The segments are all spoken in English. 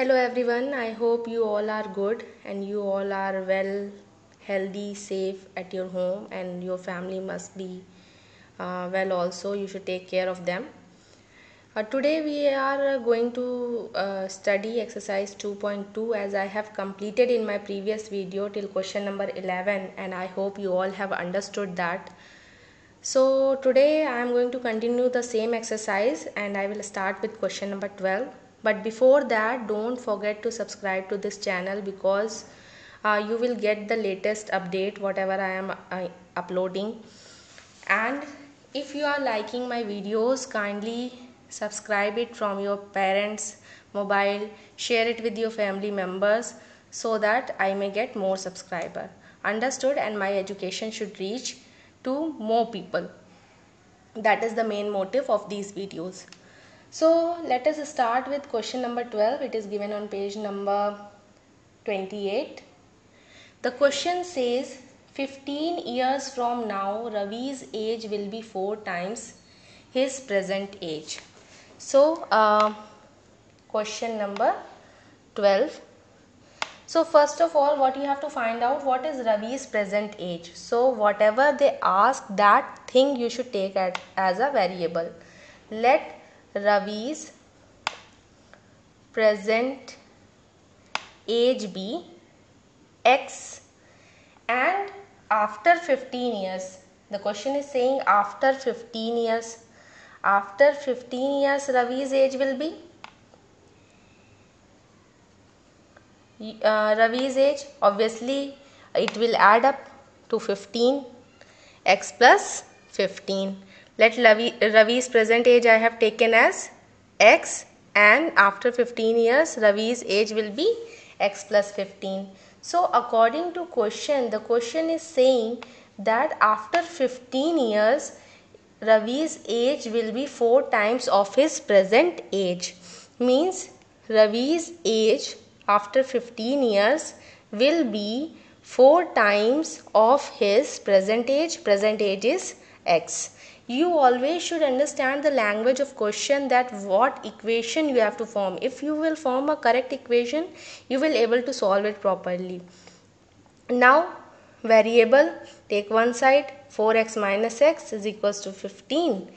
Hello everyone, I hope you all are good and you all are well, healthy, safe at your home, and your family must be well also. You should take care of them. Today we are going to study exercise 2.2 as I have completed in my previous video till question number 11, and I hope you all have understood that. So today I am going to continue the same exercise and I will start with question number 12. But before that, don't forget to subscribe to this channel because you will get the latest update whatever I am uploading. And if you are liking my videos, kindly subscribe it from your parents' mobile, share it with your family members so that I may get more subscriber. Understood? And my education should reach to more people. That is the main motive of these videos. So let us start with question number 12. It is given on page number 28. The question says 15 years from now Ravi's age will be 4 times his present age. So question number 12. So first of all, what you have to find out, what is Ravi's present age. So whatever they ask, that thing you should take as a variable. Let Ravi's present age be X, and after 15 years, the question is saying after 15 years, after 15 years Ravi's age will be Ravi's age, obviously it will add up to 15, x plus 15. Let Ravi's present age I have taken as x, and after 15 years Ravi's age will be x plus 15. So according to question, the question is saying that after 15 years Ravi's age will be 4 times of his present age. Means Ravi's age after 15 years will be 4 times of his present age. Present age is x. You always should understand the language of question, that what equation you have to form. If you will form a correct equation, you will able to solve it properly. Now variable, take one side, 4x minus x is equals to 15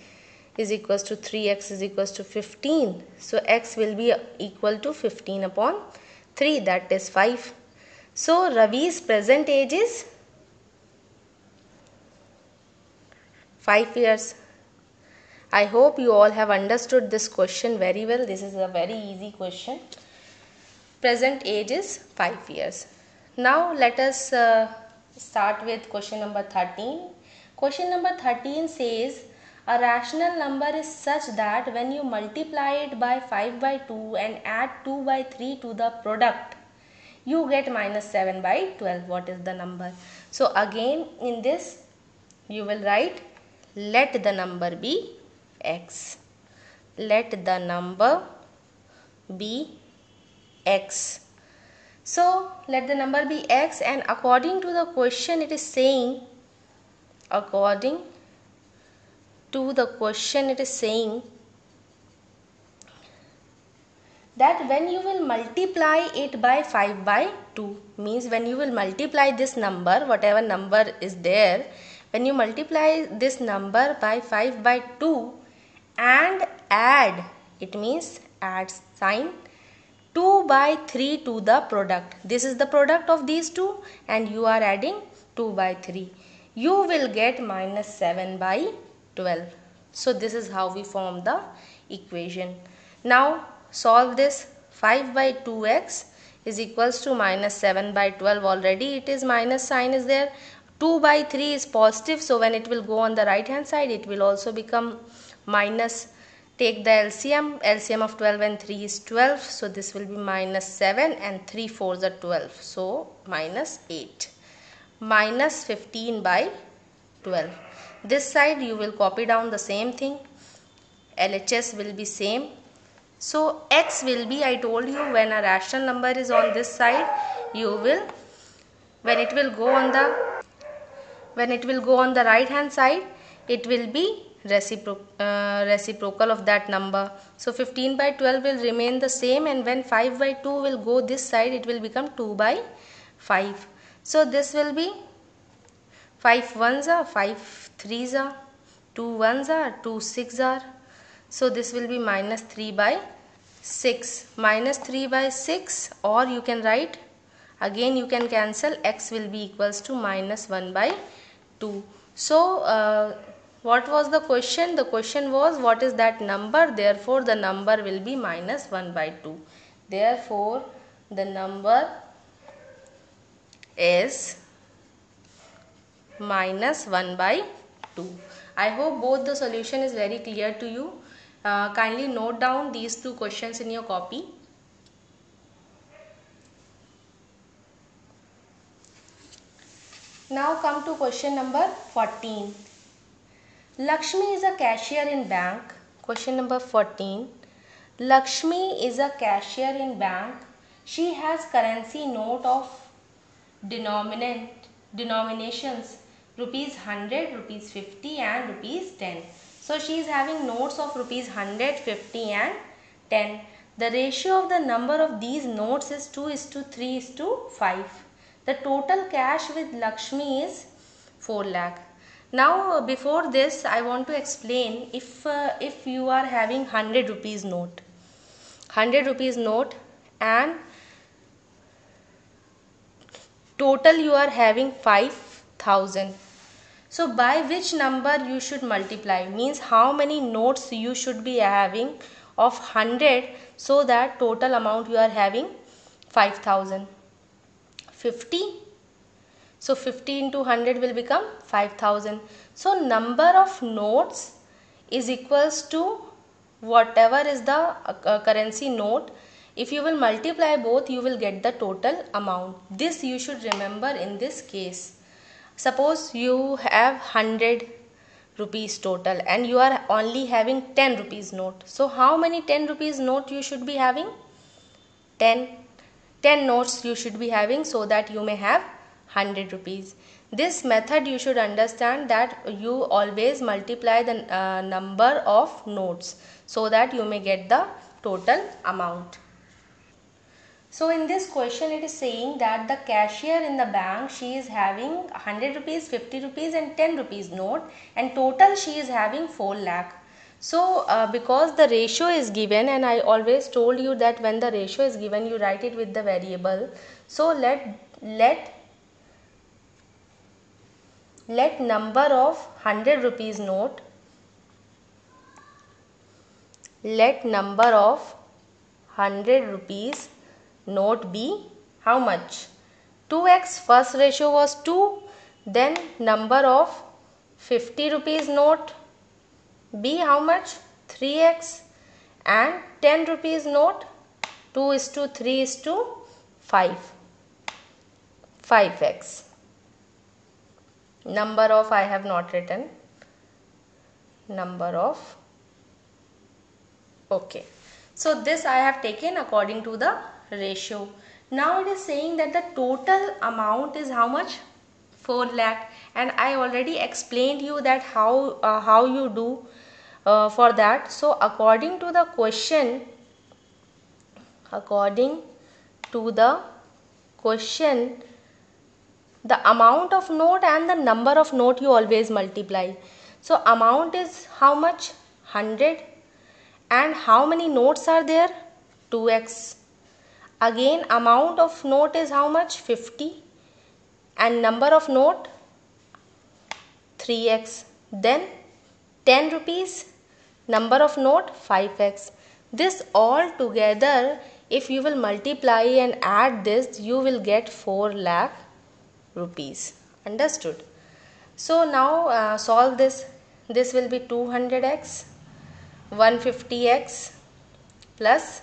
is equals to 3x is equals to 15. So x will be equal to 15 upon 3, that is 5. So Ravi's present age is 5 years. I hope you all have understood this question very well. This is a very easy question. Present age is 5 years. Now let us start with question number 13. Question number 13 says a rational number is such that when you multiply it by 5 by 2 and add 2 by 3 to the product, you get minus 7 by 12. What is the number? So again in this you will write, let the number be x. Let the number be x. So let the number be x, and according to the question it is saying, according to the question it is saying that when you will multiply it by 5 by 2, means when you will multiply this number, whatever number is there, when you multiply this number by 5 by 2 and add, it means add sign, 2 by 3 to the product. This is the product of these two and you are adding 2 by 3. You will get minus 7 by 12. So this is how we form the equation. Now solve this. 5 by 2x is equals to minus 7 by 12. Already it is minus sign is there. 2 by 3 is positive, so when it will go on the right hand side it will also become minus. Take the LCM. LCM of 12 and 3 is 12. So this will be minus 7 and 3 4s are 12. So minus 8. Minus 15 by 12. This side you will copy down the same thing. LHS will be same. So x will be, I told you, when a rational number is on this side, you will, when it will go on the right hand side, it will be reciprocal of that number. So 15 by 12 will remain the same, and when 5 by 2 will go this side, it will become 2 by 5. So this will be 5 ones are 5 threes are 2 ones are 2 6 are. So this will be minus 3 by 6. Minus 3 by 6, or you can write again, you can cancel, x will be equals to minus 1 by 2. So what was the question? The question was what is that number? Therefore the number will be minus 1 by 2. Therefore the number is minus 1 by 2. I hope both the solution is very clear to you. Kindly note down these two questions in your copy. Now come to question number 14. Lakshmi is a cashier in bank. Question number 14. Lakshmi is a cashier in bank. She has currency note of denominations rupees 100, rupees 50 and rupees 10. So she is having notes of rupees 100, 50 and 10. The ratio of the number of these notes is 2:3:5. The total cash with Lakshmi is 4 lakh. Now before this I want to explain, if you are having 100 rupees note, 100 rupees note, and total you are having 5,000. So by which number you should multiply, means how many notes you should be having of 100 so that total amount you are having 5,000. 50. So 50 into 100 will become 5,000. So number of notes is equals to whatever is the currency note. If you will multiply both, you will get the total amount. This you should remember in this case. Suppose you have 100 rupees total and you are only having 10 rupees note. So how many 10 rupees note you should be having? 10 notes you should be having, so that you may have 100 rupees. This method you should understand, that you always multiply the number of notes so that you may get the total amount. So in this question it is saying that the cashier in the bank, she is having 100 rupees, 50 rupees and 10 rupees note, and total she is having 4 lakh. So because the ratio is given, and I always told you that when the ratio is given you write it with the variable. So let number of 100 rupees note, let number of 100 rupees note be how much? 2x. First ratio was 2. Then number of 50 rupees note be how much? 3x. And 10 rupees note 2:3:5. 5x. Number of I have not written. Number of. Okay. So this I have taken according to the ratio. Now it is saying that the total amount is how much? 4 lakh. And I already explained you that how you do for that. So according to the question, the amount of note and the number of note you always multiply. So amount is how much? 100. And how many notes are there? 2x. Again amount of note is how much? 50. And number of note 3x. Then 10 rupees, number of note 5x. This all together, if you will multiply and add this, you will get 4 lakh rupees. Understood? So now solve this. This will be 200x, 150x plus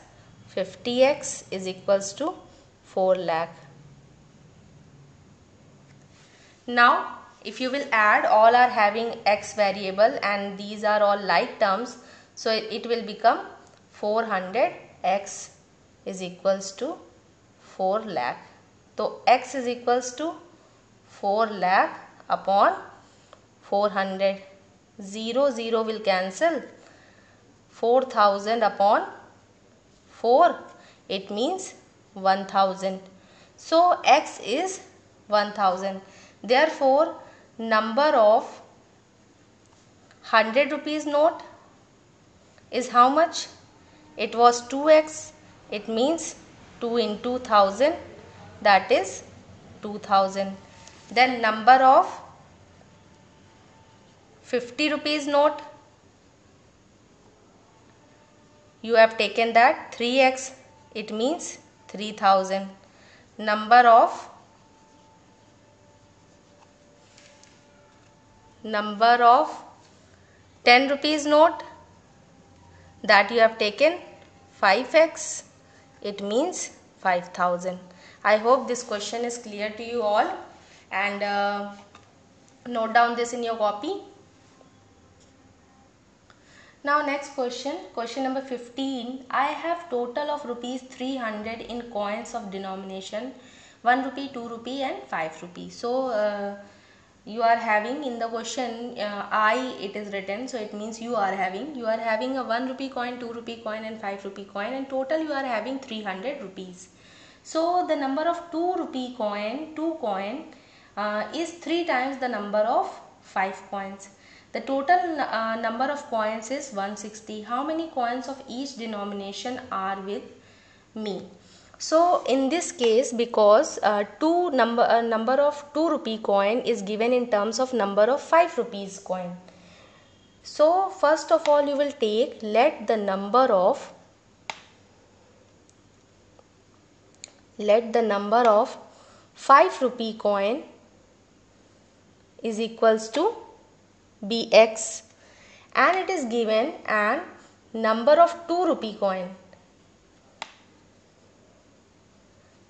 50x is equals to 4 lakh. Now if you will add, all are having x variable and these are all like terms, so it will become 400x is equals to 4 lakh. So x is equals to 4 lakh upon 400. 0 0 will cancel. 4000 upon 4, it means 1000. So x is 1000. Therefore, number of 100 rupees note is how much? It was 2x. It means 2 into 1000, that is 2000. Then number of 50 rupees note, you have taken that 3x, it means 3000. Number of 10 rupees note, that you have taken 5x, it means 5000. I hope this question is clear to you all, and note down this in your copy. Now next question, question number 15. I have total of rupees 300 in coins of denomination 1 rupee, 2 rupee and 5 rupee. So you are having in the question it is written, so it means you are having a 1 rupee coin, 2 rupee coin and 5 rupee coin, and total you are having 300 rupees. So the number of 2 rupee coin, 2 coin is 3 times the number of 5 coins. The total number of coins is 160. How many coins of each denomination are with me? So in this case, because number of 2 rupee coin is given in terms of number of 5 rupees coin. So first of all you will take, let the number of 5 rupee coin is equals to bx, and it is given and number of 2 rupee coin.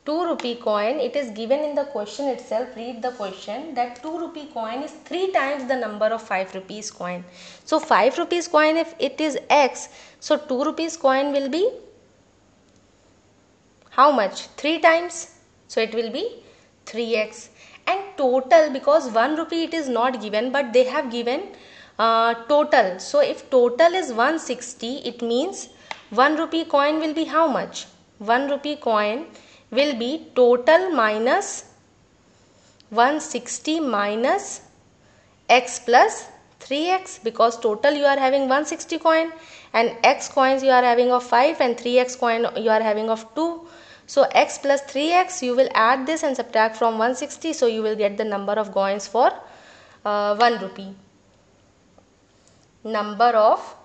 2 rupee coin, it is given in the question itself. Read the question that 2 rupee coin is 3 times the number of 5 rupees coin. So 5 rupees coin, if it is x, so 2 rupees coin will be how much? 3 times. So it will be 3x. And total, because 1 rupee it is not given, but they have given total. So if total is 160, it means 1 rupee coin will be how much? 1 rupee coin will be total minus 160 minus x plus 3x, because total you are having 160 coin and x coins you are having of 5 and 3x coin you are having of 2. So x plus 3x, you will add this and subtract from 160, so you will get the number of coins for 1 rupee. Number of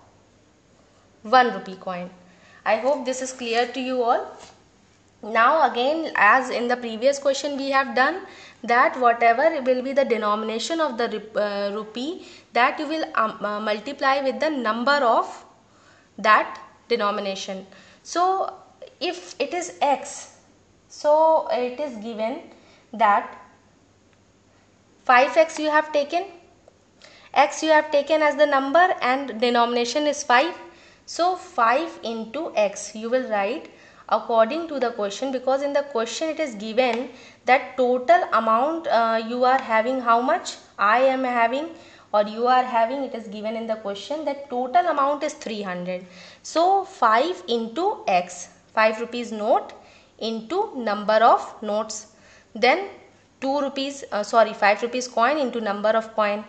1 rupee coin. I hope this is clear to you all. Now again, as in the previous question we have done, that whatever will be the denomination of the rupee, that you will multiply with the number of that denomination. So if it is x, so it is given that 5x you have taken, x you have taken as the number and denomination is 5. So 5 into x you will write according to the question, because in the question it is given that total amount you are having how much? I am having or you are having, it is given in the question that total amount is 300. So 5 into x, 5 rupees note into number of notes, then 5 rupees coin into number of coin,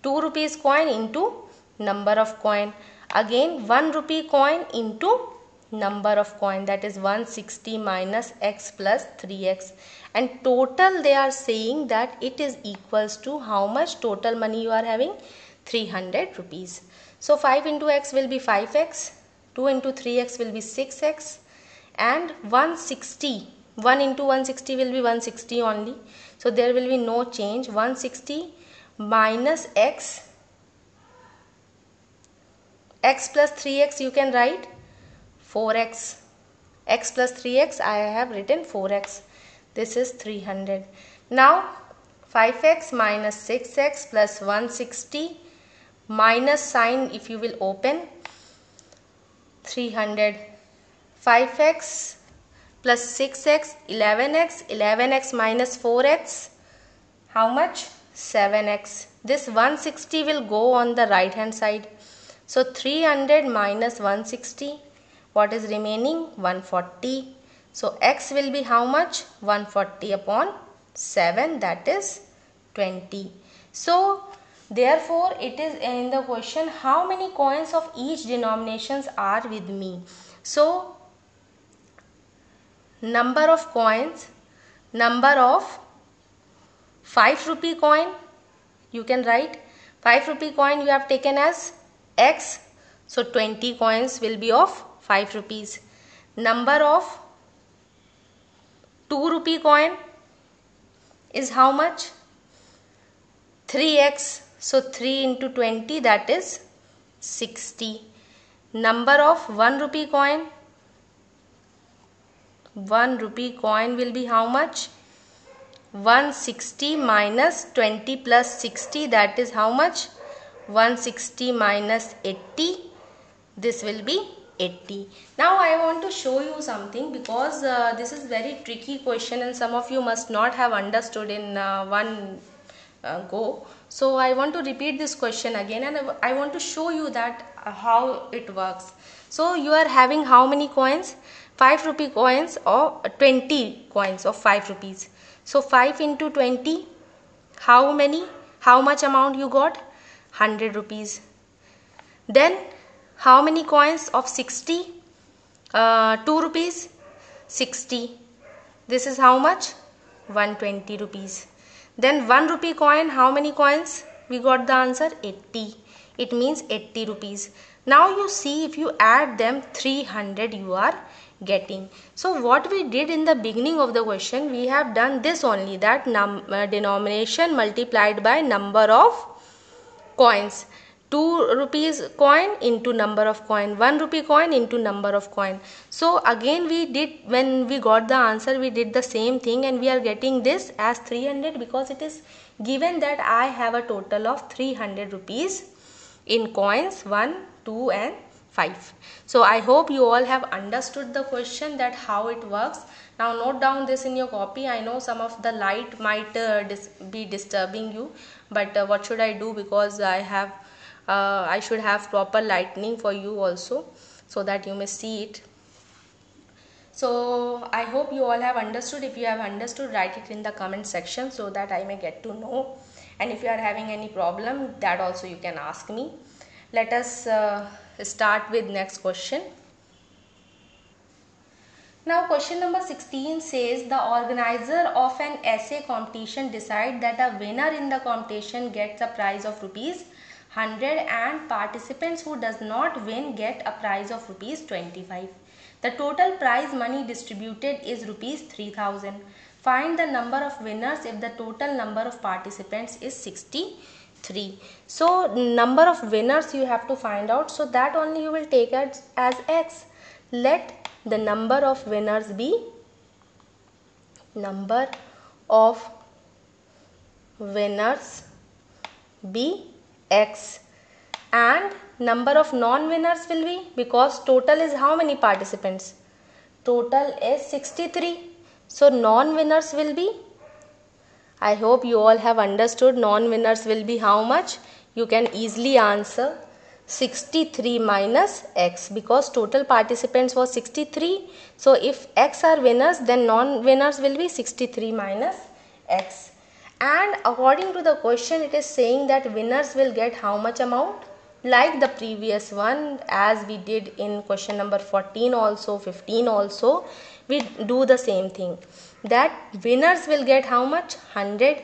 2 rupees coin into number of coin, again 1 rupee coin into number of coin, that is 160 minus x plus 3x, and total they are saying that it is equals to how much total money you are having? 300 rupees. So 5 into x will be 5x, 2 into 3x will be 6x, and 160, 1 into 160 will be 160 only, so there will be no change. 160 minus x plus 3x you can write 4x, x plus 3x I have written 4x, this is 300. Now 5x minus 6x plus 160 minus sign if you will open 300, 5x plus 6x 11x, 11x minus 4x how much? 7x. This 160 will go on the right hand side. So 300 minus 160, what is remaining? 140. So x will be how much? 140 upon 7, that is 20. So therefore it is in the question, how many coins of each denominations are with me? So number of coins, number of 5 rupee coin, you can write 5 rupee coin you have taken as x, so 20 coins will be of 5 rupees. Number of 2 rupee coin is how much? 3x, so 3 into 20, that is 60. Number of 1 rupee coin, 1 rupee coin will be how much? 160 minus 20 plus 60, that is how much? 160 minus 80, this will be 80. Now I want to show you something, because this is very tricky question and some of you must not have understood in one go. So I want to repeat this question again, and I want to show you that how it works. So you are having how many coins? 5 rupee coins or 20 coins of 5 rupees. So 5 into 20, how many? How much amount you got? 100 rupees. Then how many coins of 60? 2 rupees? 60. This is how much? 120 rupees. Then 1 rupee coin, how many coins? We got the answer 80. It means 80 rupees. Now you see, if you add them, 300 you are getting. So what we did in the beginning of the question, we have done this only, that denomination multiplied by number of coins. 2 rupees coin into number of coin, 1 rupee coin into number of coin. So again we did, when we got the answer, we did the same thing, and we are getting this as 300 because it is given that I have a total of 300 rupees in coins 1, 2 and 5. So I hope you all have understood the question, that how it works. Now note down this in your copy. I know some of the light might be disturbing you, but what should I do, because I should have proper lighting for you also, so that you may see it. So I hope you all have understood. If you have understood, write it in the comment section so that I may get to know. And if you are having any problem, that also you can ask me. Let us start with next question. Now question number 16 says, the organizer of an essay competition decide that a winner in the competition gets a prize of rupees 100 and participants who does not win get a prize of rupees 25. The total prize money distributed is rupees 3000. Find the number of winners if the total number of participants is 63. So number of winners you have to find out, so that only you will take as x. Let the number of winners be x, and number of non-winners will be, because total is how many participants? Total is 63. So non-winners will be, I hope you all have understood, non-winners will be how much? You can easily answer 63 minus x, because total participants was 63. So if x are winners, then non-winners will be 63 minus x. And according to the question, it is saying that winners will get how much amount? Like the previous one, as we did in question number 14 also, 15 also, we do the same thing, that winners will get how much? 100,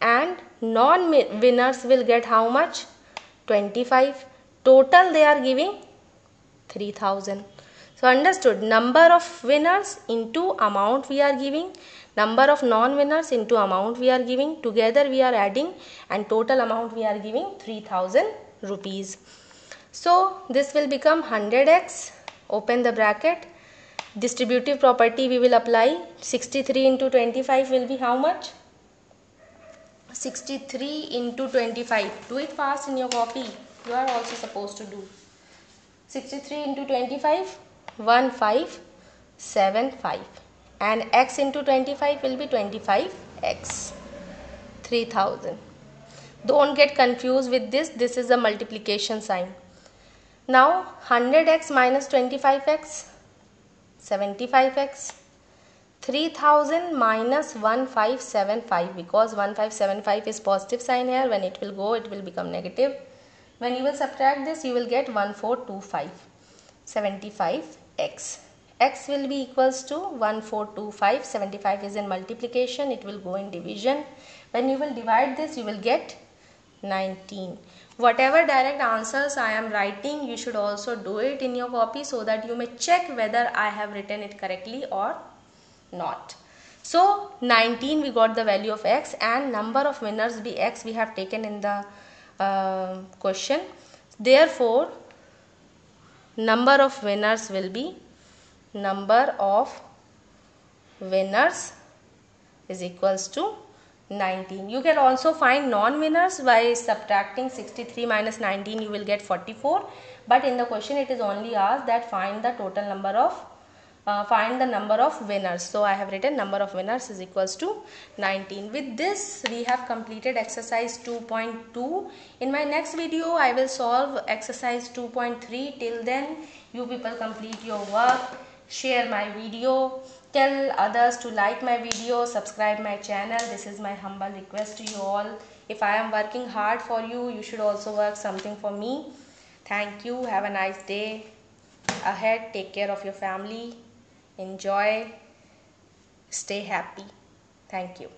and non-winners will get how much? 25. Total they are giving 3000. So understood, number of winners into amount we are giving, number of non-winners into amount we are giving, together we are adding, and total amount we are giving 3000 rupees. So this will become 100x, open the bracket, distributive property we will apply, 63 into 25 will be how much? 63 into 25, do it fast in your copy, you are also supposed to do. 63 into 25, 1575, and x into 25 will be 25x, 3000. Don't get confused with this. This is a multiplication sign. Now 100x minus 25x, 75x. 3000 minus 1575, because 1575 is positive sign here. When it will go, it will become negative. When you will subtract this, you will get 1425. 75x. X will be equals to 1425. 75 is in multiplication. It will go in division. When you will divide this, you will get 19. Whatever direct answers I am writing, you should also do it in your copy so that you may check whether I have written it correctly or not. So 19 we got the value of x, and number of winners be x we have taken in the question. Therefore number of winners will be, number of winners is equals to 19. You can also find non-winners by subtracting 63 minus 19. You will get 44, but in the question it is only asked that find the total number of find the number of winners. So I have written number of winners is equals to 19. With this we have completed exercise 2.2. In my next video I will solve exercise 2.3. Till then you people complete your work, share my video, tell others to like my video, subscribe my channel. This is my humble request to you all. If I am working hard for you, you should also work something for me. Thank you. Have a nice day ahead. Take care of your family. Enjoy. Stay happy. Thank you.